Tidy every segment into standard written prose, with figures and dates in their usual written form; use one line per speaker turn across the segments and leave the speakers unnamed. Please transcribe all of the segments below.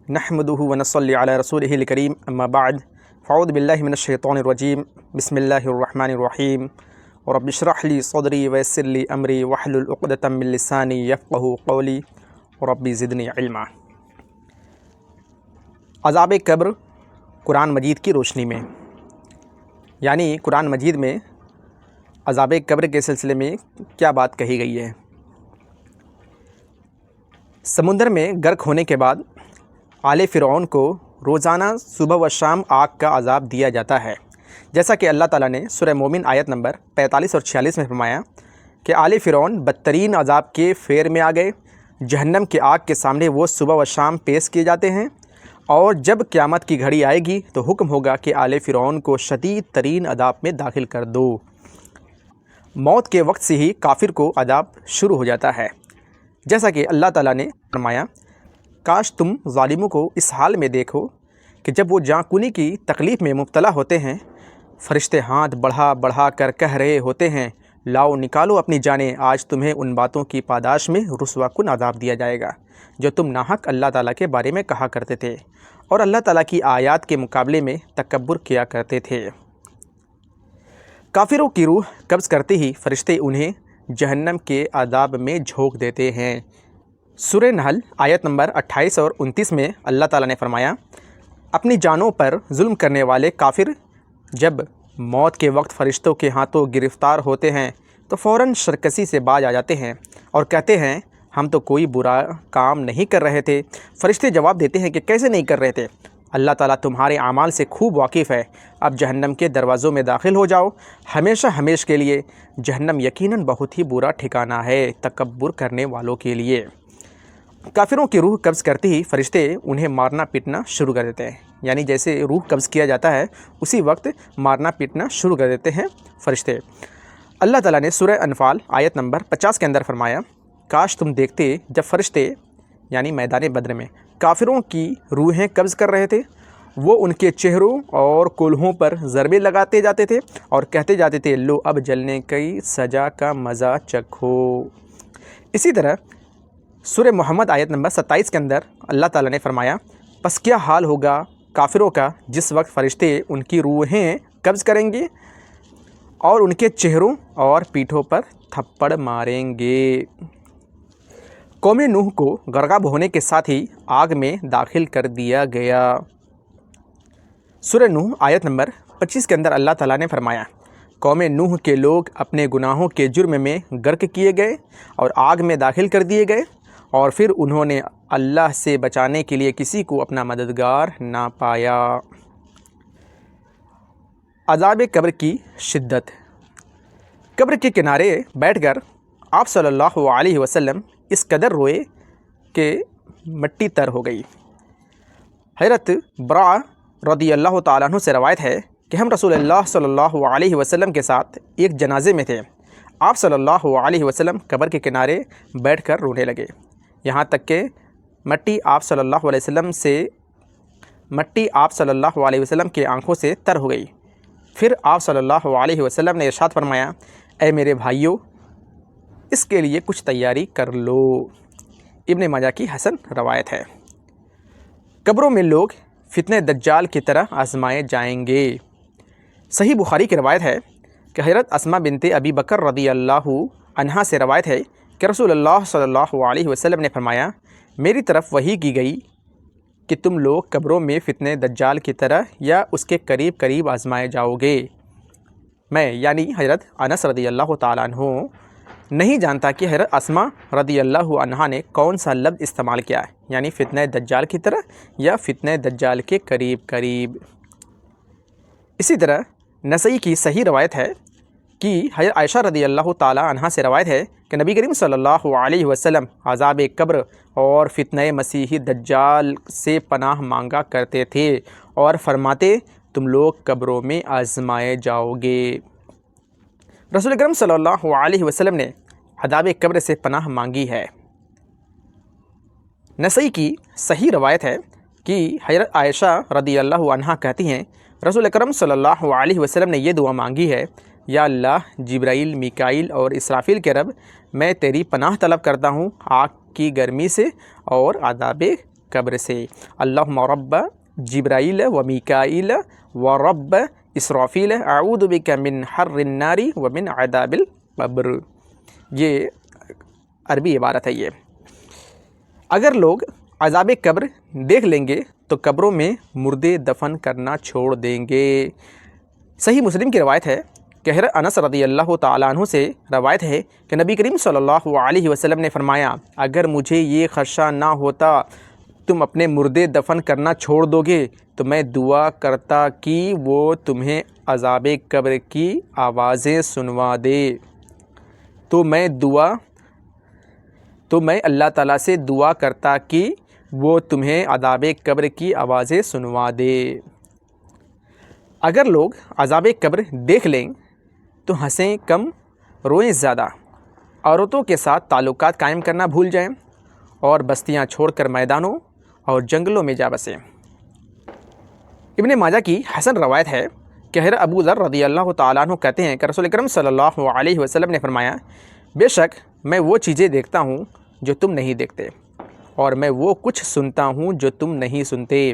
نحمده ونصلي على رسوله الكريم اما بعد فاعوذ بالله من الشيطان الرجيم بسم الله الرحمن الرحيم رب اشرح لي صدري ويسر لي امري واحلل عقدة من لساني يفقهوا قولي رب زدني علما۔ عذاب قبر قرآن مجید کی روشنی میں، یعنی قرآن مجید میں عذاب قبر کے سلسلے میں کیا بات کہی گئی ہے۔ سمندر میں غرق ہونے کے بعد آل فرعون کو روزانہ صبح و شام آگ کا عذاب دیا جاتا ہے، جیسا کہ اللہ تعالیٰ نے سورہ مومن آیت نمبر 45 اور 46 میں فرمایا کہ آل فرعون بدترین عذاب کے فیر میں آ گئے۔ جہنم کے آگ کے سامنے وہ صبح و شام پیش کیے جاتے ہیں، اور جب قیامت کی گھڑی آئے گی تو حکم ہوگا کہ آل فرعون کو شدید ترین عذاب میں داخل کر دو۔ موت کے وقت سے ہی کافر کو عذاب شروع ہو جاتا ہے، جیسا کہ اللہ تعالیٰ نے فرمایا کاش تم ظالموں کو اس حال میں دیکھو کہ جب وہ جاں کنی کی تکلیف میں مبتلا ہوتے ہیں، فرشتے ہاتھ بڑھا بڑھا کر کہہ رہے ہوتے ہیں لاؤ نکالو اپنی جانیں، آج تمہیں ان باتوں کی پاداش میں رسوا کن عذاب دیا جائے گا جو تم ناحق اللہ تعالیٰ کے بارے میں کہا کرتے تھے اور اللہ تعالیٰ کی آیات کے مقابلے میں تکبر کیا کرتے تھے۔ کافروں کی روح قبض کرتے ہی فرشتے انہیں جہنم کے عذاب میں جھونک دیتے ہیں۔ سورہ نحل آیت نمبر 28 اور 29 میں اللہ تعالیٰ نے فرمایا اپنی جانوں پر ظلم کرنے والے کافر جب موت کے وقت فرشتوں کے ہاتھوں گرفتار ہوتے ہیں تو فوراً سرکشی سے باز آ جاتے ہیں اور کہتے ہیں ہم تو کوئی برا کام نہیں کر رہے تھے۔ فرشتے جواب دیتے ہیں کہ کیسے نہیں کر رہے تھے، اللہ تعالیٰ تمہارے اعمال سے خوب واقف ہے، اب جہنم کے دروازوں میں داخل ہو جاؤ، ہمیشہ ہمیشہ کے لیے جہنم یقیناً بہت ہی برا ٹھکانہ ہے تکبر کرنے والوں کے لیے۔ کافروں کی روح قبض کرتے ہی فرشتے انہیں مارنا پیٹنا شروع کر دیتے ہیں، یعنی جیسے روح قبض کیا جاتا ہے اسی وقت مارنا پیٹنا شروع کر دیتے ہیں فرشتے۔ اللہ تعالیٰ نے سورہ انفال آیت نمبر 50 کے اندر فرمایا کاش تم دیکھتے جب فرشتے یعنی میدان بدر میں کافروں کی روحیں قبض کر رہے تھے، وہ ان کے چہروں اور کولہوں پر ضربے لگاتے جاتے تھے اور کہتے جاتے تھے لو اب جلنے کی سزا کا مزہ چکھو۔ اسی طرح سورہ محمد آیت نمبر 27 کے اندر اللہ تعالیٰ نے فرمایا پس کیا حال ہوگا کافروں کا جس وقت فرشتے ان کی روحیں قبض کریں گے اور ان کے چہروں اور پیٹھوں پر تھپڑ ماریں گے۔ قوم نوح کو غرقاب ہونے کے ساتھ ہی آگ میں داخل کر دیا گیا۔ سورہ نوح آیت نمبر 25 کے اندر اللہ تعالیٰ نے فرمایا قوم نوح کے لوگ اپنے گناہوں کے جرم میں غرق کیے گئے اور آگ میں داخل کر دیے گئے، اور پھر انہوں نے اللہ سے بچانے کے لیے کسی کو اپنا مددگار نہ پایا۔ عذاب قبر کی شدت۔ قبر کے کنارے بیٹھ کر آپ صلی اللہ علیہ وسلم اس قدر روئے کہ مٹی تر ہو گئی۔ حضرت براء رضی اللہ تعالیٰ عنہ سے روایت ہے کہ ہم رسول اللہ صلی اللہ علیہ وسلم کے ساتھ ایک جنازے میں تھے، آپ صلی اللہ علیہ وسلم قبر کے کنارے بیٹھ کر رونے لگے، یہاں تک کہ مٹی آپ صلی اللہ علیہ وسلم کے آنکھوں سے تر ہو گئی۔ پھر آپ صلی اللہ علیہ وسلم نے ارشاد فرمایا اے میرے بھائیوں اس کے لیے کچھ تیاری کر لو۔ ابن ماجہ کی حسن روایت ہے۔ قبروں میں لوگ فتنہ دجال کی طرح آزمائے جائیں گے۔ صحیح بخاری کی روایت ہے کہ حضرت اسماء بنت ابی بکر رضی اللہ عنہا سے روایت ہے کہ رسول اللہ صلی اللہ علیہ وسلم نے فرمایا میری طرف وحی کی گئی کہ تم لوگ قبروں میں فتنہ دجال کی طرح یا اس کے قریب قریب آزمائے جاؤ گے۔ میں یعنی حضرت انس رضی اللہ تعالیٰ عنہ نہیں جانتا کہ حضرت اسماء رضی اللہ عنہا نے کون سا لفظ استعمال کیا ہے، یعنی فتنہ دجال کی طرح یا فتنہ دجال کے قریب قریب۔ اسی طرح نسائی کی صحیح روایت ہے کہ حضرت عائشہ رضی اللہ تعالیٰ عنہا سے روایت ہے کہ نبی کریم صلی اللہ علیہ وسلم عذاب قبر اور فتنہ مسیح دجال سے پناہ مانگا کرتے تھے اور فرماتے تم لوگ قبروں میں آزمائے جاؤ گے۔ رسول اکرم صلی اللہ علیہ وسلم نے عذاب قبر سے پناہ مانگی ہے۔ نسائی کی صحیح روایت ہے کہ حضرت عائشہ رضی اللہ عنہا کہتی ہیں رسول اکرم صلی اللہ علیہ وسلم نے یہ دعا مانگی ہے یا اللہ جبرائیل میکائیل اور اسرافیل کے رب میں تیری پناہ طلب کرتا ہوں آگ کی گرمی سے اور عذاب قبر سے۔ اللہم رب جبرائیل و میکائیل و رب اسرافیل اعوذ بک من حر النار و من عذاب القبر۔ یہ عربی عبارت ہے یہ۔ اگر لوگ عذاب قبر دیکھ لیں گے تو قبروں میں مردے دفن کرنا چھوڑ دیں گے۔ صحیح مسلم کی روایت ہے کہ حضرت انس رضی اللہ تعالیٰ عنہ سے روایت ہے کہ نبی کریم صلی اللہ علیہ وسلم نے فرمایا، اگر مجھے یہ خدشہ نہ ہوتا تم اپنے مردے دفن کرنا چھوڑ دو گے تو میں دعا کرتا کہ وہ تمہیں عذاب قبر کی آوازیں سنوا دے۔ تو میں اللہ تعالیٰ سے دعا کرتا کہ وہ تمہیں عذاب قبر کی آوازیں سنوا دے۔ اگر لوگ عذاب قبر دیکھ لیں تو ہنسیں کم روئیں زیادہ، عورتوں کے ساتھ تعلقات قائم کرنا بھول جائیں اور بستیاں چھوڑ کر میدانوں اور جنگلوں میں جا بسیں۔ ابن ماجہ کی حسن روایت ہے کہ حضرت ابو ذر رضی اللہ تعالیٰ عنہ کہتے ہیں کہ رسول اکرم صلی اللہ علیہ وسلم نے فرمایا، بے شک میں وہ چیزیں دیکھتا ہوں جو تم نہیں دیکھتے، اور میں وہ کچھ سنتا ہوں جو تم نہیں سنتے۔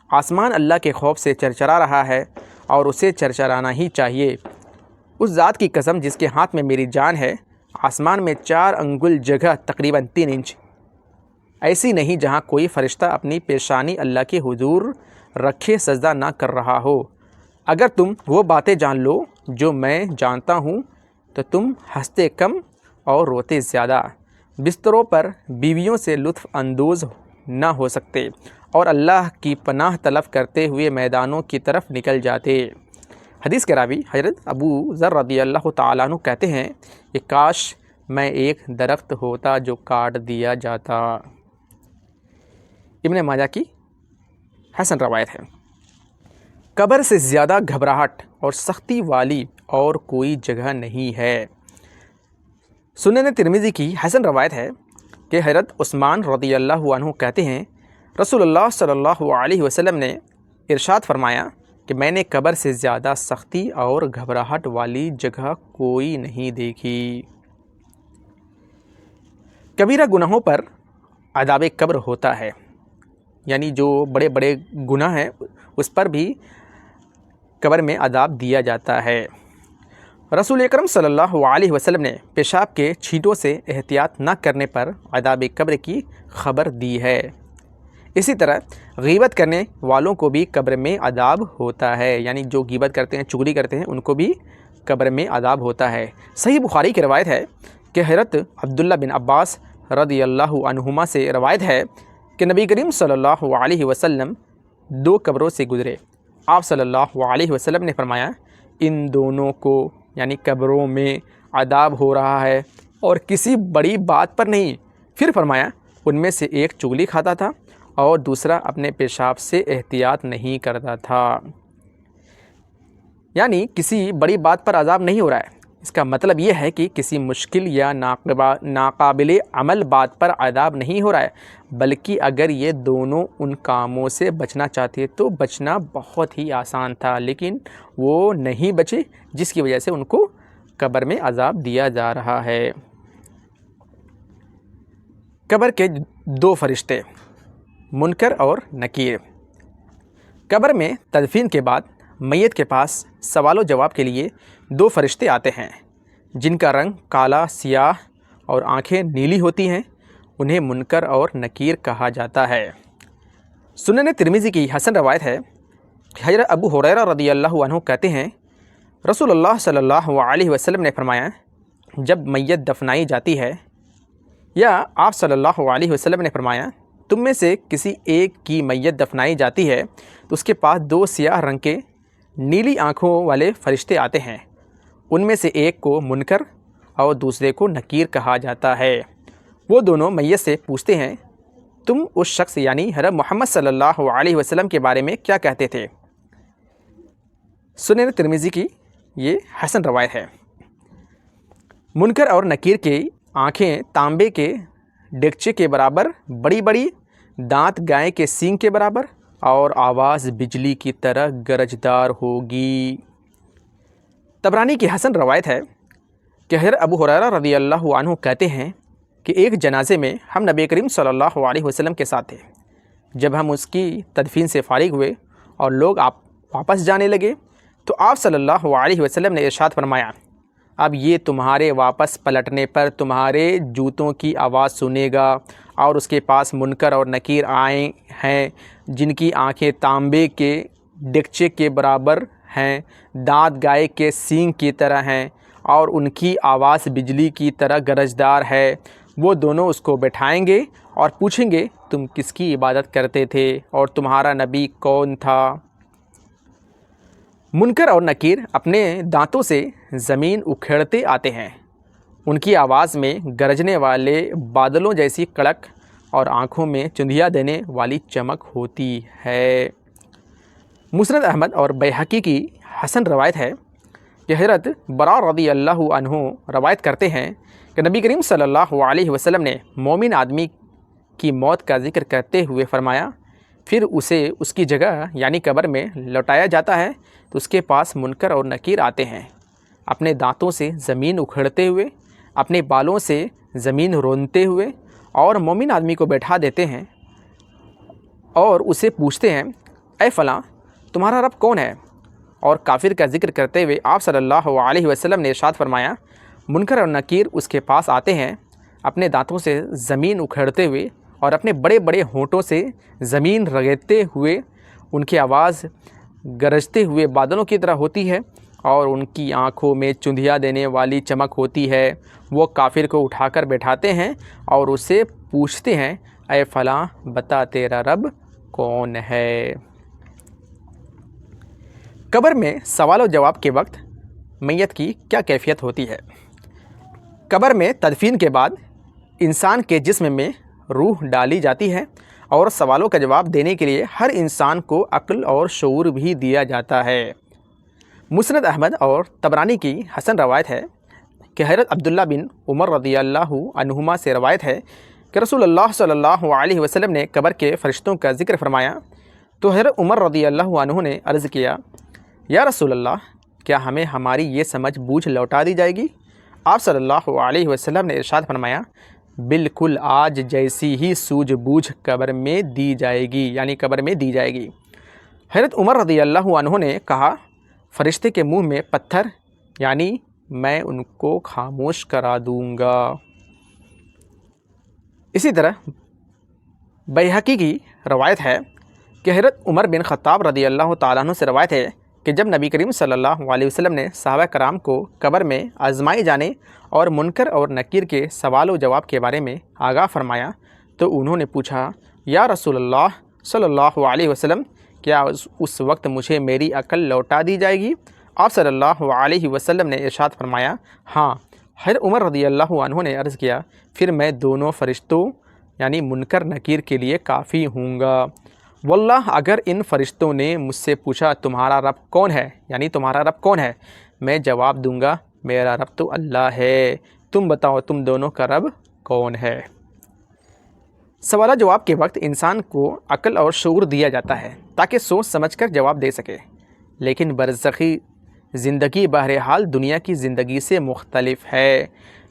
آسمان اللہ کے خوف سے چرچرا رہا ہے اور اسے چرچرانا ہی چاہیے۔ اس ذات کی قسم جس کے ہاتھ میں میری جان ہے، آسمان میں 4 انگل جگہ تقریباً 3 انچ ایسی نہیں جہاں کوئی فرشتہ اپنی پیشانی اللہ کے حضور رکھے سجدہ نہ کر رہا ہو۔ اگر تم وہ باتیں جان لو جو میں جانتا ہوں تو تم ہنستے کم اور روتے زیادہ، بستروں پر بیویوں سے لطف اندوز نہ ہو سکتے اور اللہ کی پناہ طلب کرتے ہوئے میدانوں کی طرف نکل جاتے۔ حدیث کے راوی حضرت ابو ذر رضی اللہ تعالیٰ عنہ کہتے ہیں کہ کاش میں ایک درخت ہوتا جو کاٹ دیا جاتا۔ ابن ماجہ کی حسن روایت ہے۔ قبر سے زیادہ گھبراہٹ اور سختی والی اور کوئی جگہ نہیں ہے۔ سنن ترمذی کی حسن روایت ہے کہ حضرت عثمان رضی اللہ عنہ کہتے ہیں، رسول اللہ صلی اللہ علیہ وسلم نے ارشاد فرمایا کہ میں نے قبر سے زیادہ سختی اور گھبراہٹ والی جگہ کوئی نہیں دیکھی۔ کبیرہ گناہوں پر عذاب قبر ہوتا ہے، یعنی جو بڑے بڑے گناہ ہیں اس پر بھی قبر میں عذاب دیا جاتا ہے۔ رسول اکرم صلی اللہ علیہ وسلم نے پیشاب کے چھینٹوں سے احتیاط نہ کرنے پر عذاب قبر کی خبر دی ہے۔ اسی طرح غیبت کرنے والوں کو بھی قبر میں عذاب ہوتا ہے، یعنی جو غیبت کرتے ہیں، چغلی کرتے ہیں، ان کو بھی قبر میں عذاب ہوتا ہے۔ صحیح بخاری کی روایت ہے کہ حضرت عبداللہ بن عباس رضی اللہ عنہما سے روایت ہے کہ نبی کریم صلی اللہ علیہ وسلم 2 قبروں سے گزرے۔ آپ صلی اللہ علیہ وسلم نے فرمایا، ان دونوں کو یعنی قبروں میں عذاب ہو رہا ہے اور کسی بڑی بات پر نہیں۔ پھر فرمایا، ان میں سے ایک چغلی کھاتا تھا اور دوسرا اپنے پیشاب سے احتیاط نہیں کرتا تھا۔ یعنی کسی بڑی بات پر عذاب نہیں ہو رہا ہے، اس کا مطلب یہ ہے کہ کسی مشکل یا ناقابل عمل بات پر عذاب نہیں ہو رہا ہے، بلکہ اگر یہ دونوں ان کاموں سے بچنا چاہتے تو بچنا بہت ہی آسان تھا، لیکن وہ نہیں بچے، جس کی وجہ سے ان کو قبر میں عذاب دیا جا رہا ہے۔ قبر کے 2 فرشتے، منکر اور نکیر۔ قبر میں تدفین کے بعد میت کے پاس سوال و جواب کے لیے 2 فرشتے آتے ہیں جن کا رنگ کالا سیاہ اور آنکھیں نیلی ہوتی ہیں، انہیں منکر اور نکیر کہا جاتا ہے۔ سنن ترمذی کی حسن روایت ہے کہ حضرت ابو ہریرہ رضی اللہ عنہ کہتے ہیں، رسول اللہ صلی اللہ علیہ وسلم نے فرمایا، جب میت دفنائی جاتی ہے، یا آپ صلی اللہ علیہ وسلم نے فرمایا، تم میں سے کسی ایک کی میت دفنائی جاتی ہے تو اس کے پاس 2 سیاہ رنگ کے نیلی آنکھوں والے فرشتے آتے ہیں، ان میں سے ایک کو منکر اور دوسرے کو نکیر کہا جاتا ہے۔ وہ دونوں میت سے پوچھتے ہیں، تم اس شخص یعنی حضرت محمد صلی اللہ علیہ وسلم کے بارے میں کیا کہتے تھے؟ سنن ترمذی کی یہ حسن روایت ہے۔ منکر اور نکیر کی آنکھیں تانبے کے ڈگچے کے برابر بڑی بڑی، دانت گائے کے سینگ کے برابر اور آواز بجلی کی طرح گرجدار ہوگی۔ طبرانی کی حسن روایت ہے کہ حضرت ابو ہریرہ رضی اللہ عنہ کہتے ہیں کہ ایک جنازے میں ہم نبی کریم صلی اللہ علیہ وسلم کے ساتھ تھے۔ جب ہم اس کی تدفین سے فارغ ہوئے اور لوگ واپس جانے لگے تو آپ صلی اللہ علیہ وسلم نے ارشاد فرمایا، اب یہ تمہارے واپس پلٹنے پر تمہارے جوتوں کی آواز سنے گا، اور اس کے پاس منکر اور نکیر آئے ہیں جن کی آنکھیں تانبے کے ڈگچے کے برابر ہیں، دانت گائے کے سینگ کی طرح ہیں، اور ان کی آواز بجلی کی طرح گرجدار ہے۔ وہ دونوں اس کو بٹھائیں گے اور پوچھیں گے، تم کس کی عبادت کرتے تھے اور تمہارا نبی کون تھا؟ منکر اور نکیر اپنے دانتوں سے زمین اکھیڑتے آتے ہیں، ان کی آواز میں گرجنے والے بادلوں جیسی کڑک اور آنکھوں میں چندھیا دینے والی چمک ہوتی ہے۔ مسند احمد اور بیہقی کی حسن روایت ہے کہ حضرت برا رضی اللہ عنہ روایت کرتے ہیں کہ نبی کریم صلی اللہ علیہ وسلم نے مومن آدمی کی موت کا ذکر کرتے ہوئے فرمایا، پھر اسے اس کی جگہ یعنی قبر میں لوٹایا جاتا ہے تو اس کے پاس منکر اور نکیر آتے ہیں، اپنے دانتوں سے زمین اکھڑتے ہوئے، اپنے بالوں سے زمین رونتے ہوئے، اور مومن آدمی کو بیٹھا دیتے ہیں اور اسے پوچھتے ہیں، اے فلاں تمہارا رب کون ہے؟ اور کافر کا ذکر کرتے ہوئے آپ صلی اللہ علیہ وسلم نے ارشاد فرمایا، منکر اور نکیر اس کے پاس آتے ہیں، اپنے دانتوں سے زمین اکھڑتے ہوئے اور اپنے بڑے بڑے ہونٹوں سے زمین رگڑتے ہوئے، ان کی آواز گرجتے ہوئے بادلوں کی طرح ہوتی ہے اور ان کی آنکھوں میں چندھیا دینے والی چمک ہوتی ہے۔ وہ کافر کو اٹھا کر بیٹھاتے ہیں اور اسے پوچھتے ہیں، اے فلاں بتا تیرا رب کون ہے؟ قبر میں سوال و جواب کے وقت میت کی کیا کیفیت ہوتی ہے؟ قبر میں تدفین کے بعد انسان کے جسم میں روح ڈالی جاتی ہے اور سوالوں کا جواب دینے کے لیے ہر انسان کو عقل اور شعور بھی دیا جاتا ہے۔ مسند احمد اور طبرانی کی حسن روایت ہے کہ حضرت عبداللہ بن عمر رضی اللہ عنہما سے روایت ہے کہ رسول اللہ صلی اللہ علیہ وسلم نے قبر کے فرشتوں کا ذکر فرمایا تو حضرت عمر رضی اللہ عنہ نے عرض کیا، یا رسول اللہ کیا ہمیں ہماری یہ سمجھ بوجھ لوٹا دی جائے گی؟ آپ صلی اللہ علیہ وسلم نے ارشاد فرمایا، بالکل آج جیسی ہی سوجھ بوجھ قبر میں دی جائے گی، یعنی قبر میں دی جائے گی۔ حضرت عمر رضی اللہ عنہ نے کہا، فرشتے کے منہ میں پتھر، یعنی میں ان کو خاموش کرا دوں گا۔ اسی طرح بیہقی کی روایت ہے کہ حضرت عمر بن خطاب رضی اللہ تعالیٰ عنہ سے روایت ہے کہ جب نبی کریم صلی اللہ علیہ وسلم نے صحابہ کرام کو قبر میں آزمائے جانے اور منکر اور نکیر کے سوال و جواب کے بارے میں آگاہ فرمایا تو انہوں نے پوچھا، یا رسول اللہ صلی اللہ علیہ وسلم کیا اس وقت مجھے میری عقل لوٹا دی جائے گی؟ آپ صلی اللہ علیہ وسلم نے ارشاد فرمایا، ہاں۔ حضرت عمر رضی اللہ عنہ نے عرض کیا، پھر میں دونوں فرشتوں یعنی منکر نکیر کے لیے کافی ہوں گا۔ واللہ اگر ان فرشتوں نے مجھ سے پوچھا تمہارا رب کون ہے، یعنی تمہارا رب کون ہے، میں جواب دوں گا میرا رب تو اللہ ہے، تم بتاؤ تم دونوں کا رب کون ہے؟ سوال جواب کے وقت انسان کو عقل اور شعور دیا جاتا ہے تاکہ سوچ سمجھ کر جواب دے سکے، لیکن برزخی زندگی بہرحال دنیا کی زندگی سے مختلف ہے،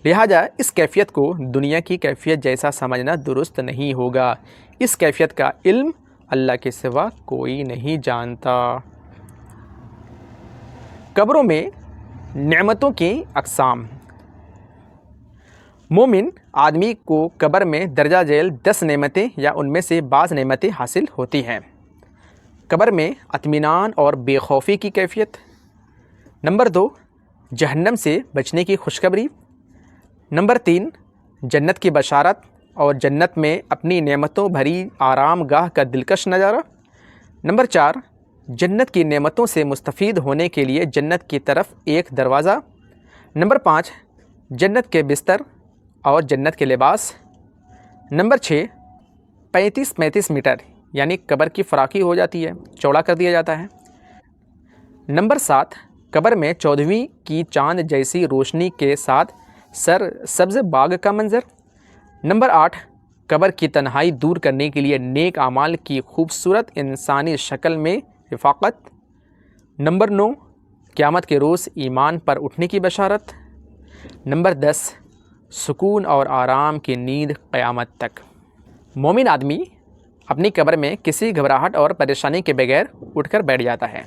لہٰذا اس کیفیت کو دنیا کی کیفیت جیسا سمجھنا درست نہیں ہوگا۔ اس کیفیت کا علم اللہ کے سوا کوئی نہیں جانتا۔ قبروں میں نعمتوں کی اقسام۔ مومن آدمی کو قبر میں درجہ ذیل 10 نعمتیں یا ان میں سے بعض نعمتیں حاصل ہوتی ہیں۔ قبر میں اطمینان اور بے خوفی کی کیفیت۔ نمبر 2، جہنم سے بچنے کی خوشخبری۔ نمبر 3، جنت کی بشارت اور جنت میں اپنی نعمتوں بھری آرام گاہ کا دلکش نظارہ۔ نمبر 4، جنت کی نعمتوں سے مستفید ہونے کے لیے جنت کی طرف ایک دروازہ۔ نمبر 5، جنت کے بستر اور جنت کے لباس۔ نمبر 6، 35 میٹر یعنی قبر کی فراخی ہو جاتی ہے، چوڑا کر دیا جاتا ہے۔ نمبر 7، قبر میں 14ویں کی چاند جیسی روشنی کے ساتھ سبز باغ کا منظر۔ نمبر 8، قبر کی تنہائی دور کرنے کے لیے نیک اعمال کی خوبصورت انسانی شکل میں رفاقت۔ نمبر 9، قیامت کے روز ایمان پر اٹھنے کی بشارت۔ نمبر 10، سکون اور آرام کی نیند قیامت تک۔ مومن آدمی اپنی قبر میں کسی گھبراہٹ اور پریشانی کے بغیر اٹھ کر بیٹھ جاتا ہے۔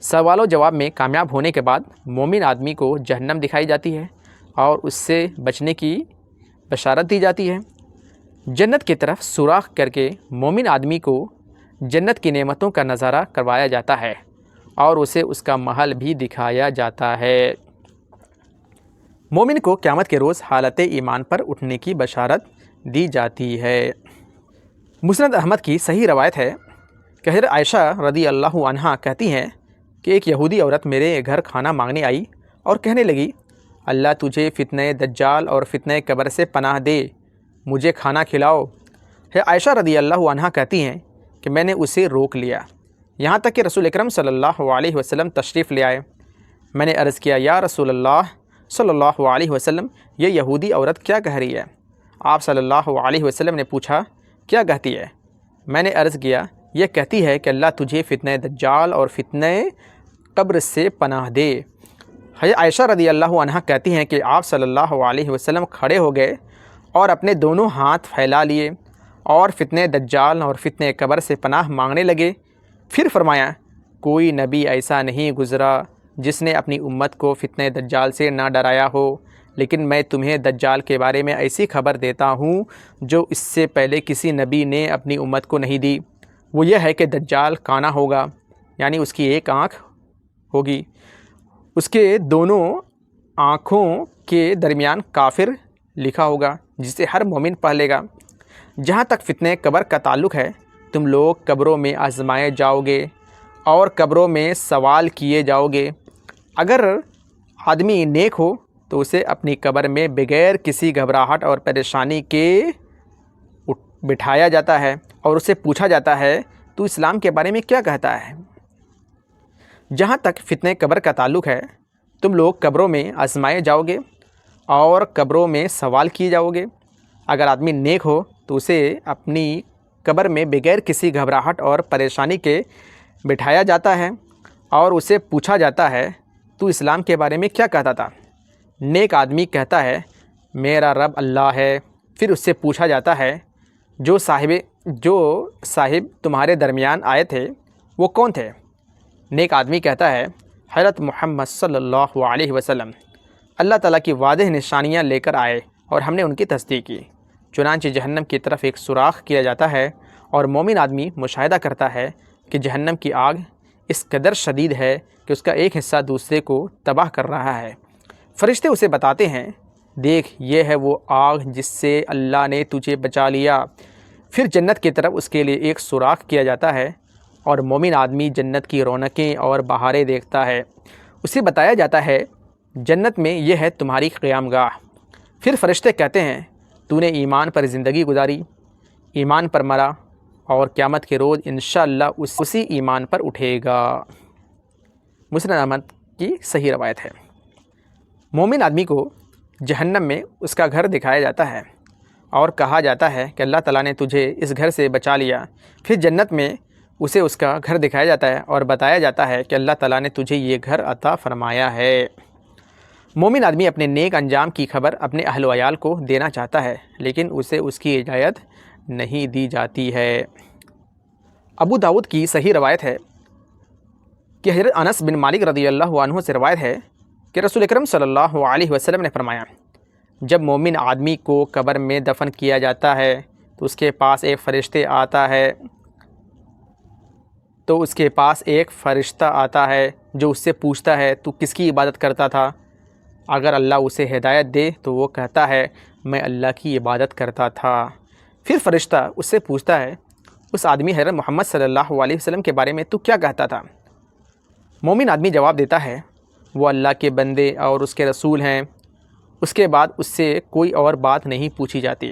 سوال و جواب میں کامیاب ہونے کے بعد مومن آدمی کو جہنم دکھائی جاتی ہے اور اس سے بچنے کی بشارت دی جاتی ہے۔ جنت کی طرف سوراخ کر کے مومن آدمی کو جنت کی نعمتوں کا نظارہ کروایا جاتا ہے اور اسے اس کا محل بھی دکھایا جاتا ہے۔ مومن کو قیامت کے روز حالت ایمان پر اٹھنے کی بشارت دی جاتی ہے۔ مسند احمد کی صحیح روایت ہے کہ حضرت عائشہ رضی اللہ عنہا کہتی ہیں کہ ایک یہودی عورت میرے گھر کھانا مانگنے آئی اور کہنے لگی، اللہ تجھے فتنہ دجال اور فتنہ قبر سے پناہ دے، مجھے کھانا کھلاؤ۔ عائشہ رضی اللہ عنہا کہتی ہیں کہ میں نے اسے روک لیا یہاں تک کہ رسول اکرم صلی اللہ علیہ وسلم تشریف لے آئے۔ میں نے عرض کیا، یا رسول اللہ صلی اللہ علیہ وسلم، یہ یہودی عورت کیا کہہ رہی ہے؟ آپ صلی اللہ علیہ وسلم نے پوچھا، کیا کہتی ہے؟ میں نے عرض کیا، یہ کہتی ہے کہ اللہ تجھے فتنہ دجال اور فتنہ قبر سے پناہ دے۔ عائشہ رضی اللہ عنہا کہتی ہیں کہ آپ صلی اللہ علیہ وسلم کھڑے ہو گئے اور اپنے دونوں ہاتھ پھیلا لیے اور فتنہ دجال اور فتنہ قبر سے پناہ مانگنے لگے۔ پھر فرمایا، کوئی نبی ایسا نہیں گزرا جس نے اپنی امت کو فتنہ دجال سے نہ ڈرایا ہو، لیکن میں تمہیں دجال کے بارے میں ایسی خبر دیتا ہوں جو اس سے پہلے کسی نبی نے اپنی امت کو نہیں دی۔ وہ یہ ہے کہ دجال کانا ہوگا، یعنی اس کی ایک آنکھ ہوگی، اس کے دونوں آنکھوں کے درمیان کافر لکھا ہوگا جسے ہر مومن پڑھ لے گا۔ جہاں تک فتنہ قبر کا تعلق ہے، تم لوگ قبروں میں آزمائے جاؤ گے اور قبروں میں سوال کیے جاؤ گے۔ اگر آدمی نیک ہو تو اسے اپنی قبر میں بغیر کسی گھبراہٹ اور پریشانی کے بٹھایا جاتا ہے اور اسے پوچھا جاتا ہے، تو اسلام کے بارے میں کیا کہتا ہے؟ جہاں تک فتنہ قبر کا تعلق ہے، تم لوگ قبروں میں آزمائے جاؤ گے اور قبروں میں سوال کیے جاؤ گے۔ اگر آدمی نیک ہو تو اسے اپنی قبر میں بغیر کسی گھبراہٹ اور پریشانی کے بٹھایا جاتا ہے اور اسے پوچھا جاتا ہے، تو اسلام کے بارے میں کیا کہتا تھا؟ نیک آدمی کہتا ہے، میرا رب اللہ ہے۔ پھر اس سے پوچھا جاتا ہے، جو صاحب تمہارے درمیان آئے تھے وہ کون تھے؟ نیک آدمی کہتا ہے، حضرت محمد صلی اللہ علیہ وسلم اللہ تعالیٰ کی واضح نشانیاں لے کر آئے اور ہم نے ان کی تصدیق کی۔ چنانچہ جہنم کی طرف ایک سوراخ کیا جاتا ہے اور مومن آدمی مشاہدہ کرتا ہے کہ جہنم کی آگ اس قدر شدید ہے کہ اس کا ایک حصہ دوسرے کو تباہ کر رہا ہے۔ فرشتے اسے بتاتے ہیں، دیکھ یہ ہے وہ آگ جس سے اللہ نے تجھے بچا لیا۔ پھر جنت کی طرف اس کے لیے ایک سوراخ کیا جاتا ہے اور مومن آدمی جنت کی رونقیں اور بہاریں دیکھتا ہے۔ اسے بتایا جاتا ہے، جنت میں یہ ہے تمہاری قیام گاہ۔ پھر فرشتے کہتے ہیں، تو نے ایمان پر زندگی گزاری، ایمان پر مرا اور قیامت کے روز انشاءاللہ اسی ایمان پر اٹھے گا۔ مسند احمد کی صحیح روایت ہے۔ مومن آدمی کو جہنم میں اس کا گھر دکھایا جاتا ہے اور کہا جاتا ہے کہ اللہ تعالیٰ نے تجھے اس گھر سے بچا لیا۔ پھر جنت میں اسے اس کا گھر دکھایا جاتا ہے اور بتایا جاتا ہے کہ اللہ تعالیٰ نے تجھے یہ گھر عطا فرمایا ہے۔ مومن آدمی اپنے نیک انجام کی خبر اپنے اہل و عیال کو دینا چاہتا ہے، لیکن اسے اس کی اجازت نہیں دی جاتی ہے۔ ابو داؤد کی صحیح روایت ہے کہ حضرت انس بن مالک رضی اللہ عنہ سے روایت ہے کہ رسول اکرم صلی اللہ علیہ وسلم نے فرمایا، جب مومن آدمی کو قبر میں دفن کیا جاتا ہے تو اس کے پاس ایک فرشتہ آتا ہے جو اس سے پوچھتا ہے، تو کس کی عبادت کرتا تھا؟ اگر اللہ اسے ہدایت دے تو وہ کہتا ہے، میں اللہ کی عبادت کرتا تھا۔ پھر فرشتہ اس سے پوچھتا ہے، اس آدمی حضرت محمد صلی اللہ علیہ وسلم کے بارے میں تو کیا کہتا تھا؟ مومن آدمی جواب دیتا ہے، وہ اللہ کے بندے اور اس کے رسول ہیں۔ اس کے بعد اس سے کوئی اور بات نہیں پوچھی جاتی۔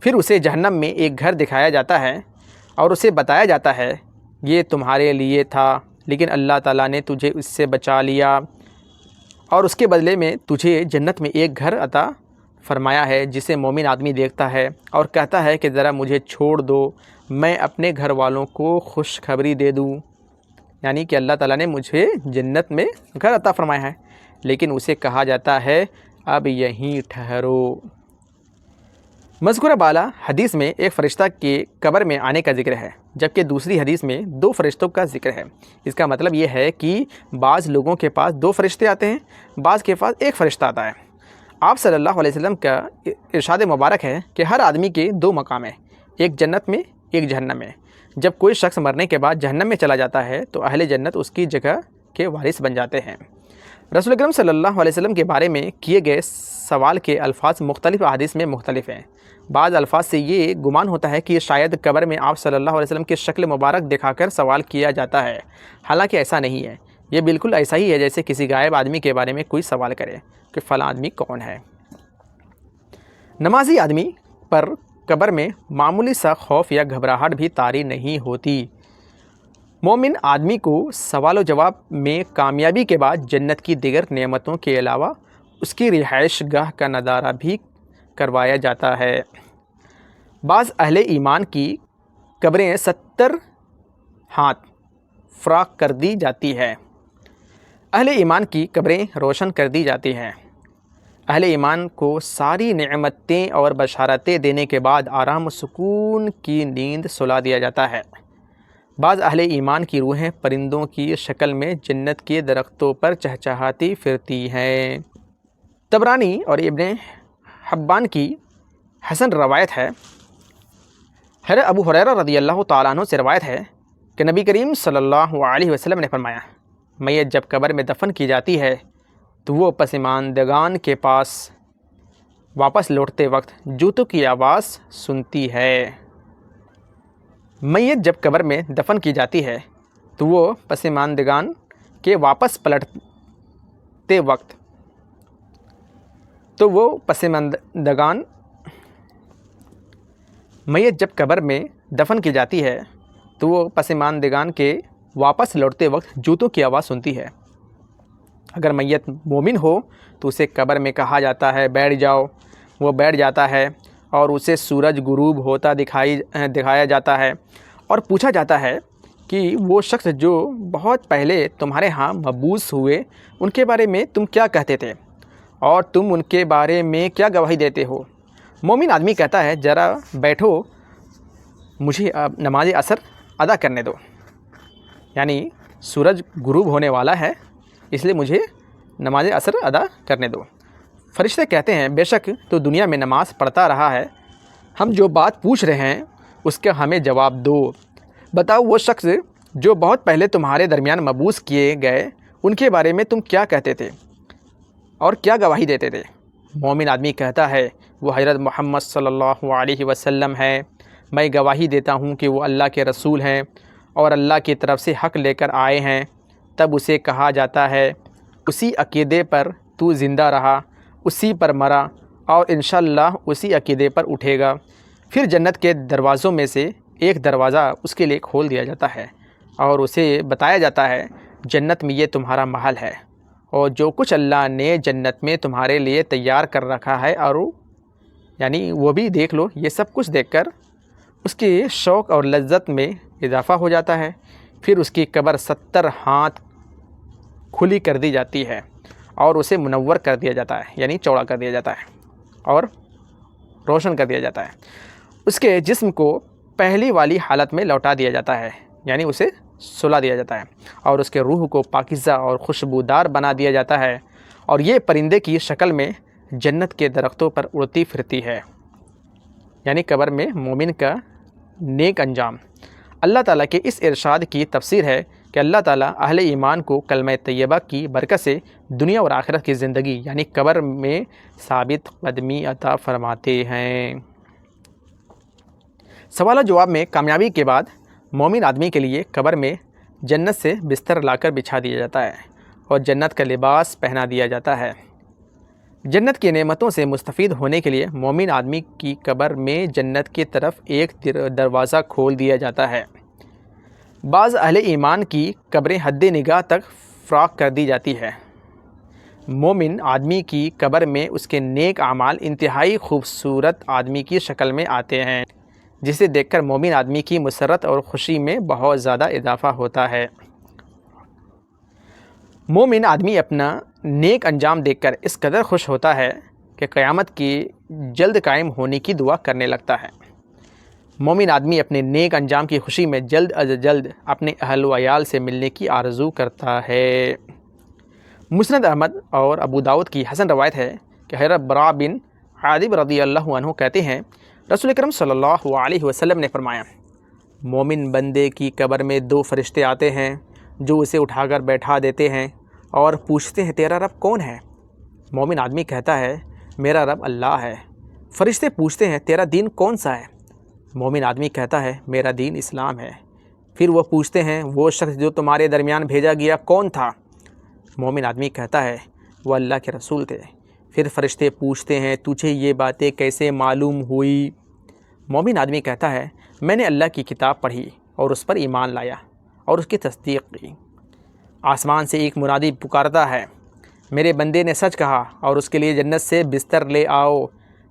پھر اسے جہنم میں ایک گھر دکھایا جاتا ہے اور اسے بتایا جاتا ہے، یہ تمہارے لیے تھا، لیکن اللہ تعالیٰ نے تجھے اس سے بچا لیا اور اس کے بدلے میں تجھے جنت میں ایک گھر عطا فرمایا ہے، جسے مومن آدمی دیکھتا ہے اور کہتا ہے کہ ذرا مجھے چھوڑ دو، میں اپنے گھر والوں کو خوشخبری دے دوں، یعنی کہ اللہ تعالیٰ نے مجھے جنت میں گھر عطا فرمایا ہے، لیکن اسے کہا جاتا ہے اب یہیں ٹھہرو۔ مذکورہ بالا حدیث میں ایک فرشتہ کے قبر میں آنے کا ذکر ہے، جبکہ دوسری حدیث میں 2 فرشتوں کا ذکر ہے۔ اس کا مطلب یہ ہے کہ بعض لوگوں کے پاس 2 فرشتے آتے ہیں، بعض کے پاس 1 فرشتہ آتا ہے۔ آپ صلی اللہ علیہ وسلم کا ارشاد مبارک ہے کہ ہر آدمی کے 2 مقام ہیں، ایک جنت میں، ایک جہنم میں۔ جب کوئی شخص مرنے کے بعد جہنم میں چلا جاتا ہے تو اہل جنت اس کی جگہ کے وارث بن جاتے ہیں۔ رسول اکرم صلی اللہ علیہ وسلم کے بارے میں کیے گئے سوال کے الفاظ مختلف احادیث میں مختلف ہیں۔ بعض الفاظ سے یہ گمان ہوتا ہے کہ شاید قبر میں آپ صلی اللہ علیہ وسلم کی شکل مبارک دکھا کر سوال کیا جاتا ہے، حالانکہ ایسا نہیں ہے۔ یہ بالکل ایسا ہی ہے جیسے کسی غائب آدمی کے بارے میں کوئی سوال کرے کہ فلاں آدمی کون ہے۔ نمازی آدمی پر قبر میں معمولی سا خوف یا گھبراہٹ بھی طاری نہیں ہوتی۔ مومن آدمی کو سوال و جواب میں کامیابی کے بعد جنت کی دیگر نعمتوں کے علاوہ اس کی رہائش گاہ کا نظارہ بھی کروایا جاتا ہے۔ بعض اہل ایمان کی قبریں 70 ہاتھ فراخ کر دی جاتی ہے۔ اہل ایمان کی قبریں روشن کر دی جاتی ہیں۔ اہل ایمان کو ساری نعمتیں اور بشارتیں دینے کے بعد آرام و سکون کی نیند سلا دیا جاتا ہے۔ بعض اہل ایمان کی روحیں پرندوں کی شکل میں جنت کے درختوں پر چہچہاتی پھرتی ہیں۔ طبرانی اور ابن حبان کی حسن روایت ہے، حضرت ابو ہریرہ رضی اللہ تعالیٰ عنہ سے روایت ہے کہ نبی کریم صلی اللہ علیہ وسلم نے فرمایا، میت جب قبر میں دفن کی جاتی ہے تو وہ پسماندگان کے پاس واپس لوٹتے وقت جوتوں کی آواز سنتی ہے۔ میت جب قبر میں دفن کی جاتی ہے تو وہ پسماندگان کے واپس پلٹتے وقت میت جب قبر میں دفن کی جاتی ہے تو وہ پسماندگان کے واپس لوٹتے وقت جوتوں کی آواز سنتی ہے۔ اگر میت مومن ہو تو اسے قبر میں کہا جاتا ہے بیٹھ جاؤ، وہ بیٹھ جاتا ہے اور اسے سورج غروب ہوتا دکھایا جاتا ہے اور پوچھا جاتا ہے کہ وہ شخص جو بہت پہلے تمہارے ہاں مبعوث ہوئے ان کے بارے میں تم کیا کہتے تھے اور تم ان کے بارے میں کیا گواہی دیتے ہو؟ مومن آدمی کہتا ہے ذرا بیٹھو، مجھے اب نماز عصر ادا کرنے دو، یعنی سورج غروب ہونے والا ہے اس لیے مجھے نماز عصر ادا کرنے دو۔ فرشتے کہتے ہیں بے شک تو دنیا میں نماز پڑھتا رہا ہے، ہم جو بات پوچھ رہے ہیں اس کا ہمیں جواب دو۔ بتاؤ وہ شخص جو بہت پہلے تمہارے درمیان مبعوث کیے گئے ان کے بارے میں تم کیا کہتے تھے اور کیا گواہی دیتے تھے؟ مومن آدمی کہتا ہے وہ حضرت محمد صلی اللہ علیہ وسلم ہے، میں گواہی دیتا ہوں کہ وہ اللہ کے رسول ہیں اور اللہ کی طرف سے حق لے کر آئے ہیں۔ تب اسے کہا جاتا ہے اسی عقیدے پر تو زندہ رہا، اسی پر مرا اور انشاءاللہ اسی عقیدے پر اٹھے گا۔ پھر جنت کے دروازوں میں سے ایک دروازہ اس کے لیے کھول دیا جاتا ہے اور اسے بتایا جاتا ہے جنت میں یہ تمہارا محل ہے اور جو کچھ اللہ نے جنت میں تمہارے لیے تیار کر رکھا ہے اور یعنی وہ بھی دیکھ لو۔ یہ سب کچھ دیکھ کر اس کے شوق اور لذت میں اضافہ ہو جاتا ہے۔ پھر اس کی قبر 70 ہاتھ کھلی کر دی جاتی ہے اور اسے منور کر دیا جاتا ہے، یعنی چوڑا کر دیا جاتا ہے اور روشن کر دیا جاتا ہے۔ اس کے جسم کو پہلی والی حالت میں لوٹا دیا جاتا ہے، یعنی اسے سلا دیا جاتا ہے اور اس کے روح کو پاکیزہ اور خوشبودار بنا دیا جاتا ہے اور یہ پرندے کی شکل میں جنت کے درختوں پر اڑتی پھرتی ہے۔ یعنی قبر میں مومن کا نیک انجام۔ اللہ تعالیٰ کے اس ارشاد کی تفسیر ہے کہ اللہ تعالیٰ اہل ایمان کو کلمہ طیبہ کی برکت سے دنیا اور آخرت کی زندگی یعنی قبر میں ثابت قدمی عطا فرماتے ہیں۔ سوال و جواب میں کامیابی کے بعد مومن آدمی کے لیے قبر میں جنت سے بستر لا کر بچھا دیا جاتا ہے اور جنت کا لباس پہنا دیا جاتا ہے۔ جنت کی نعمتوں سے مستفید ہونے کے لیے مومن آدمی کی قبر میں جنت کی طرف ایک دروازہ کھول دیا جاتا ہے۔ بعض اہل ایمان کی قبریں حد نگاہ تک فراخ کر دی جاتی ہے۔ مومن آدمی کی قبر میں اس کے نیک اعمال انتہائی خوبصورت آدمی کی شکل میں آتے ہیں، جسے دیکھ کر مومن آدمی کی مسرت اور خوشی میں بہت زیادہ اضافہ ہوتا ہے۔ مومن آدمی اپنا نیک انجام دیکھ کر اس قدر خوش ہوتا ہے کہ قیامت کی جلد قائم ہونے کی دعا کرنے لگتا ہے۔ مومن آدمی اپنے نیک انجام کی خوشی میں جلد از جلد اپنے اہل و عیال سے ملنے کی آرزو کرتا ہے۔ مسند احمد اور ابو داؤد کی حسن روایت ہے کہ حضرت براء بن عازب رضی اللہ عنہ کہتے ہیں رسول اکرم صلی اللہ علیہ وسلم نے فرمایا، مومن بندے کی قبر میں 2 فرشتے آتے ہیں جو اسے اٹھا کر بیٹھا دیتے ہیں اور پوچھتے ہیں تیرا رب کون ہے؟ مومن آدمی کہتا ہے میرا رب اللہ ہے۔ فرشتے پوچھتے ہیں تیرا دین کون سا ہے؟ مومن آدمی کہتا ہے میرا دین اسلام ہے۔ پھر وہ پوچھتے ہیں وہ شخص جو تمہارے درمیان بھیجا گیا کون تھا؟ مومن آدمی کہتا ہے وہ اللہ کے رسول تھے۔ پھر فرشتے پوچھتے ہیں تجھے یہ باتیں کیسے معلوم ہوئی؟ مومن آدمی کہتا ہے میں نے اللہ کی کتاب پڑھی اور اس پر ایمان لایا اور اس کی تصدیق کی۔ آسمان سے ایک منادی پکارتا ہے میرے بندے نے سچ کہا اور اس کے لیے جنت سے بستر لے آؤ،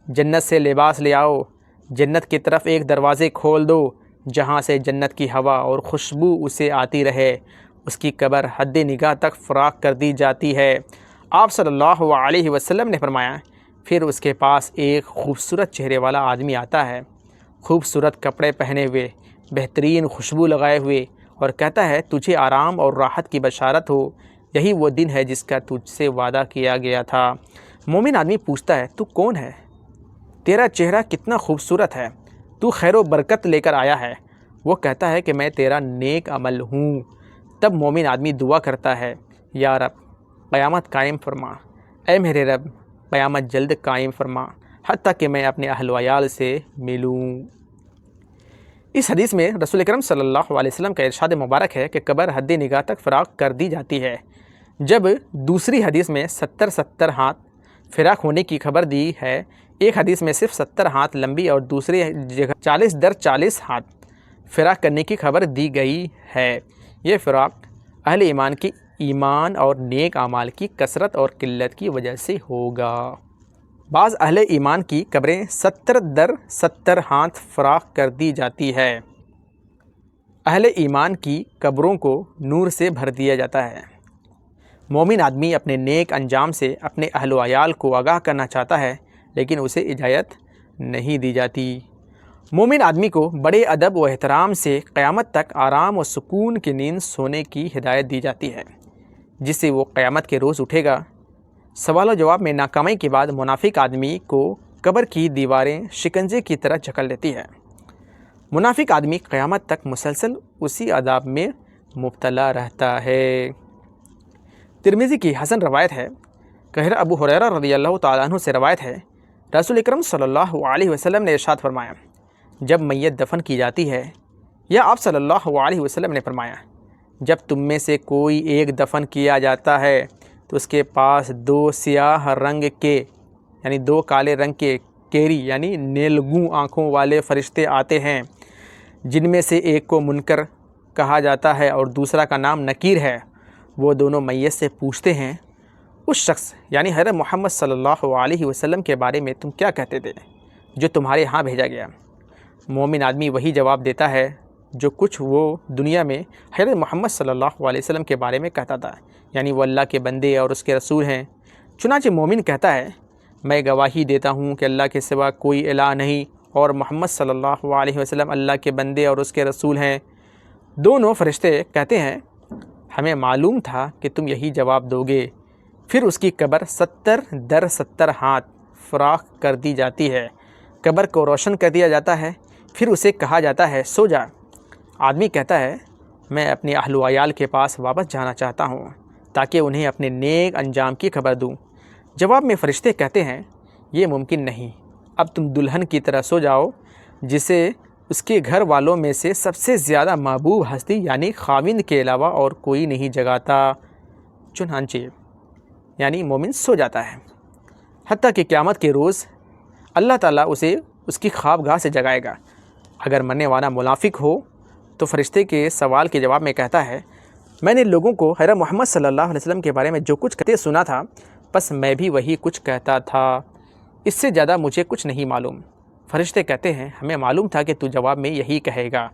جنت سے لباس لے آؤ، جنت کی طرف ایک دروازے کھول دو جہاں سے جنت کی ہوا اور خوشبو اسے آتی رہے۔ اس کی قبر حد نگاہ تک فراخ کر دی جاتی ہے۔ آپ صلی اللہ علیہ وسلم نے فرمایا پھر اس کے پاس ایک خوبصورت چہرے والا آدمی آتا ہے، خوبصورت کپڑے پہنے ہوئے، بہترین خوشبو لگائے ہوئے، اور کہتا ہے تجھے آرام اور راحت کی بشارت ہو، یہی وہ دن ہے جس کا تجھ سے وعدہ کیا گیا تھا۔ مومن آدمی پوچھتا ہے تو کون ہے؟ تیرا چہرہ کتنا خوبصورت ہے، تو خیر و برکت لے کر آیا ہے۔ وہ کہتا ہے کہ میں تیرا نیک عمل ہوں۔ تب مومن آدمی دعا کرتا ہے یا رب قیامت قائم فرما، اے میرے رب قیامت جلد قائم فرما حتیٰ کہ میں اپنے اہل و عیال سے ملوں۔ اس حدیث میں رسول اکرم صلی اللہ علیہ وسلم کا ارشاد مبارک ہے کہ قبر حد نگاہ تک فراخ کر دی جاتی ہے، جب دوسری حدیث میں 70 ہاتھ فراخ ہونے کی خبر دی ہے۔ ایک حدیث میں صرف 70 ہاتھ لمبی اور دوسری جگہ 40 ہاتھ فراخ کرنے کی خبر دی گئی ہے۔ یہ فراق اہل ایمان کی ایمان اور نیک اعمال کی کثرت اور قلت کی وجہ سے ہوگا۔ بعض اہل ایمان کی قبریں 70 ہاتھ فراخ کر دی جاتی ہے۔ اہل ایمان کی قبروں کو نور سے بھر دیا جاتا ہے۔ مومن آدمی اپنے نیک انجام سے اپنے اہل و عیال کو آگاہ کرنا چاہتا ہے لیکن اسے اجازت نہیں دی جاتی۔ مومن آدمی کو بڑے ادب و احترام سے قیامت تک آرام و سکون کی نیند سونے کی ہدایت دی جاتی ہے، جس سے وہ قیامت کے روز اٹھے گا۔ سوال و جواب میں ناکامی کے بعد منافق آدمی کو قبر کی دیواریں شکنجے کی طرح جکڑ لیتی ہے۔ منافق آدمی قیامت تک مسلسل اسی عذاب میں مبتلا رہتا ہے۔ ترمذی کی حسن روایت ہے کہ حضرت ابو ہریرہ رضی اللہ تعالیٰ عنہ سے روایت ہے رسول اکرم صلی اللہ علیہ وسلم نے ارشاد فرمایا جب میت دفن کی جاتی ہے، یا آپ صلی اللہ علیہ وسلم نے فرمایا جب تم میں سے کوئی ایک دفن کیا جاتا ہے تو اس کے پاس 2 سیاہ رنگ کے یعنی 2 کالے رنگ کے کیری یعنی نیلگوں آنکھوں والے فرشتے آتے ہیں، جن میں سے ایک کو منکر کہا جاتا ہے اور دوسرا کا نام نکیر ہے۔ وہ دونوں میت سے پوچھتے ہیں اس شخص یعنی حضرت محمد صلی اللہ علیہ وسلم کے بارے میں تم کیا کہتے تھے جو تمہارے ہاں بھیجا گیا؟ مومن آدمی وہی جواب دیتا ہے جو کچھ وہ دنیا میں حضرت محمد صلی اللہ علیہ وسلم کے بارے میں کہتا تھا، یعنی وہ اللہ کے بندے اور اس کے رسول ہیں۔ چنانچہ مومن کہتا ہے میں گواہی دیتا ہوں کہ اللہ کے سوا کوئی الہ نہیں اور محمد صلی اللہ علیہ وسلم اللہ کے بندے اور اس کے رسول ہیں۔ دونوں فرشتے کہتے ہیں ہمیں معلوم تھا کہ تم یہی جواب دو گے۔ پھر اس کی قبر 70 ہاتھ فراخ کر دی جاتی ہے، قبر کو روشن کر دیا جاتا ہے، پھر اسے کہا جاتا ہے سو جا۔ آدمی کہتا ہے میں اپنے اہل و عیال کے پاس واپس جانا چاہتا ہوں تاکہ انہیں اپنے نیک انجام کی خبر دوں۔ جواب میں فرشتے کہتے ہیں یہ ممکن نہیں، اب تم دلہن کی طرح سو جاؤ جسے اس کے گھر والوں میں سے سب سے زیادہ محبوب ہستی یعنی خاوند کے علاوہ اور کوئی نہیں جگاتا۔ چنانچہ یعنی مومن سو جاتا ہے حتیٰ کہ قیامت کے روز اللہ تعالیٰ اسے اس کی خوابگاہ سے جگائے گا۔ اگر مرنے والا منافق ہو تو فرشتے کے سوال کے جواب میں کہتا ہے میں نے لوگوں کو حضرت محمد صلی اللہ علیہ وسلم کے بارے میں جو کچھ کہتے سنا تھا، بس میں بھی وہی کچھ کہتا تھا، اس سے زیادہ مجھے کچھ نہیں معلوم۔ فرشتے کہتے ہیں ہمیں معلوم تھا کہ تو جواب میں یہی کہے گا۔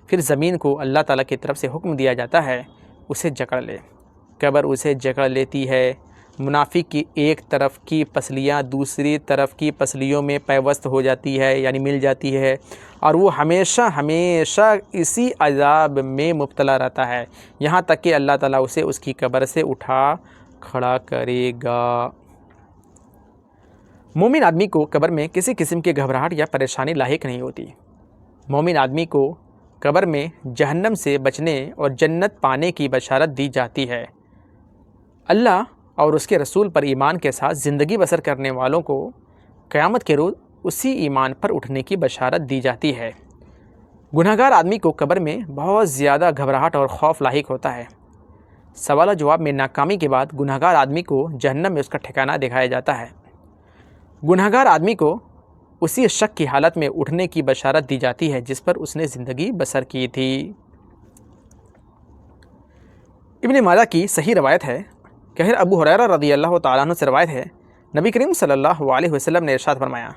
پھر زمین کو اللہ تعالیٰ کی طرف سے حکم دیا جاتا ہے اسے جکڑ لے۔ قبر اسے جکڑ لیتی ہے، منافق کی ایک طرف کی پسلیاں دوسری طرف کی پسلیوں میں پیوست ہو جاتی ہے، یعنی مل جاتی ہے، اور وہ ہمیشہ ہمیشہ اسی عذاب میں مبتلا رہتا ہے، یہاں تک کہ اللہ تعالیٰ اسے اس کی قبر سے اٹھا کھڑا کرے گا۔ مومن آدمی کو قبر میں کسی قسم کی گھبراہٹ یا پریشانی لاحق نہیں ہوتی۔ مومن آدمی کو قبر میں جہنم سے بچنے اور جنت پانے کی بشارت دی جاتی ہے۔ اللہ اور اس کے رسول پر ایمان کے ساتھ زندگی بسر کرنے والوں کو قیامت کے روز اسی ایمان پر اٹھنے کی بشارت دی جاتی ہے۔ گناہگار آدمی کو قبر میں بہت زیادہ گھبراہٹ اور خوف لاحق ہوتا ہے۔ سوال و جواب میں ناکامی کے بعد گناہگار آدمی کو جہنم میں اس کا ٹھکانہ دکھایا جاتا ہے۔ گناہگار آدمی کو اسی شک کی حالت میں اٹھنے کی بشارت دی جاتی ہے جس پر اس نے زندگی بسر کی تھی۔ ابن ماجہ کی صحیح روایت ہے کہ ابو ہریرہ رضی اللہ تعالیٰ عنہ سے روایت ہے، نبی کریم صلی اللہ علیہ وسلم نے ارشاد فرمایا،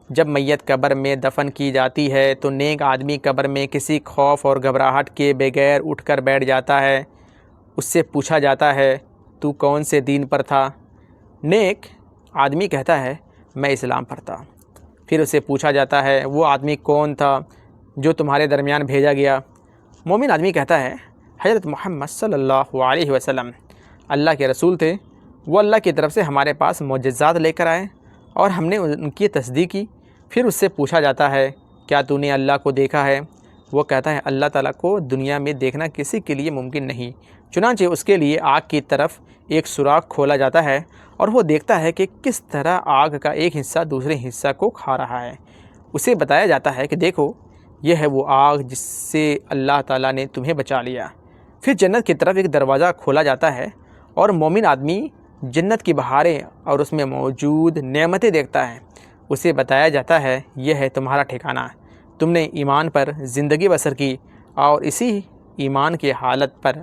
جب میت قبر میں دفن کی جاتی ہے تو نیک آدمی قبر میں کسی خوف اور گھبراہٹ کے بغیر اٹھ کر بیٹھ جاتا ہے۔ اس سے پوچھا جاتا ہے، تو کون سے دین پر تھا؟ نیک آدمی کہتا ہے، میں اسلام پر تھا۔ پھر اسے پوچھا جاتا ہے، وہ آدمی کون تھا جو تمہارے درمیان بھیجا گیا؟ مومن آدمی کہتا ہے، حضرت محمد صلی اللہ علیہ وسلم اللہ کے رسول تھے، وہ اللہ کی طرف سے ہمارے پاس معجزات لے کر آئے اور ہم نے ان کی تصدیق کی۔ پھر اس سے پوچھا جاتا ہے، کیا تو نے اللہ کو دیکھا ہے؟ وہ کہتا ہے، اللہ تعالیٰ کو دنیا میں دیکھنا کسی کے لیے ممکن نہیں، چنانچہ اس کے لیے آگ کی طرف ایک سوراخ کھولا جاتا ہے اور وہ دیکھتا ہے کہ کس طرح آگ کا ایک حصہ دوسرے حصہ کو کھا رہا ہے۔ اسے بتایا جاتا ہے کہ دیکھو، یہ ہے وہ آگ جس سے اللہ تعالیٰ نے تمہیں بچا لیا۔ پھر جنت کی طرف ایک دروازہ کھولا جاتا ہے اور مومن آدمی جنت کی بہاریں اور اس میں موجود نعمتیں دیکھتا ہے۔ اسے بتایا جاتا ہے، یہ ہے تمہارا ٹھکانہ، تم نے ایمان پر زندگی بسر کی اور اسی ایمان کی حالت پر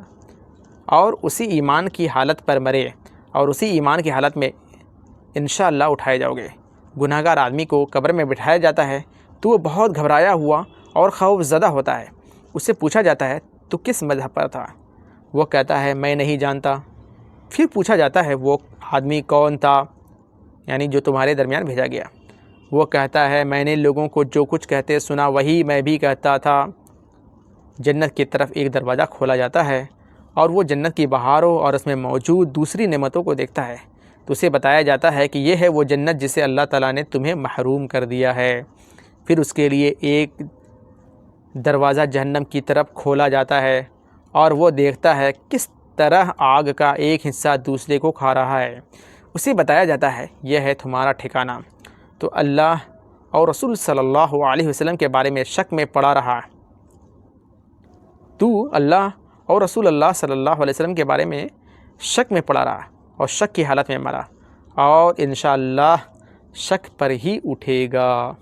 مرے اور اسی ایمان کی حالت میں انشاءاللہ اٹھائے جاؤ گے۔ گناہگار آدمی کو قبر میں بٹھایا جاتا ہے تو وہ بہت گھبرایا ہوا اور خوف زدہ ہوتا ہے۔ اس سے پوچھا جاتا ہے، تو کس مذہب پر تھا؟ وہ کہتا ہے، میں نہیں جانتا۔ پھر پوچھا جاتا ہے، وہ آدمی کون تھا، یعنی جو تمہارے درمیان بھیجا گیا؟ وہ کہتا ہے، میں نے لوگوں کو جو کچھ کہتے سنا وہی میں بھی کہتا تھا۔ جنت کی طرف ایک دروازہ کھولا جاتا ہے اور وہ جنت کی بہاروں اور اس میں موجود دوسری نعمتوں کو دیکھتا ہے، تو اسے بتایا جاتا ہے کہ یہ ہے وہ جنت جسے اللہ تعالیٰ نے تمہیں محروم کر دیا ہے۔ پھر اس کے لیے ایک دروازہ جہنم کی طرف کھولا جاتا ہے اور وہ دیکھتا ہے کس طرح آگ کا ایک حصہ دوسرے کو کھا رہا ہے۔ اسے بتایا جاتا ہے، یہ ہے تمہارا ٹھکانہ۔ تو اللہ اور رسول صلی اللہ علیہ وسلم کے بارے میں شک میں پڑا رہا، تو اللہ اور رسول اللہ صلی اللہ علیہ وسلم کے بارے میں شک میں پڑا رہا اور شک کی حالت میں مرا، اور انشاءاللہ شک پر ہی اٹھے گا۔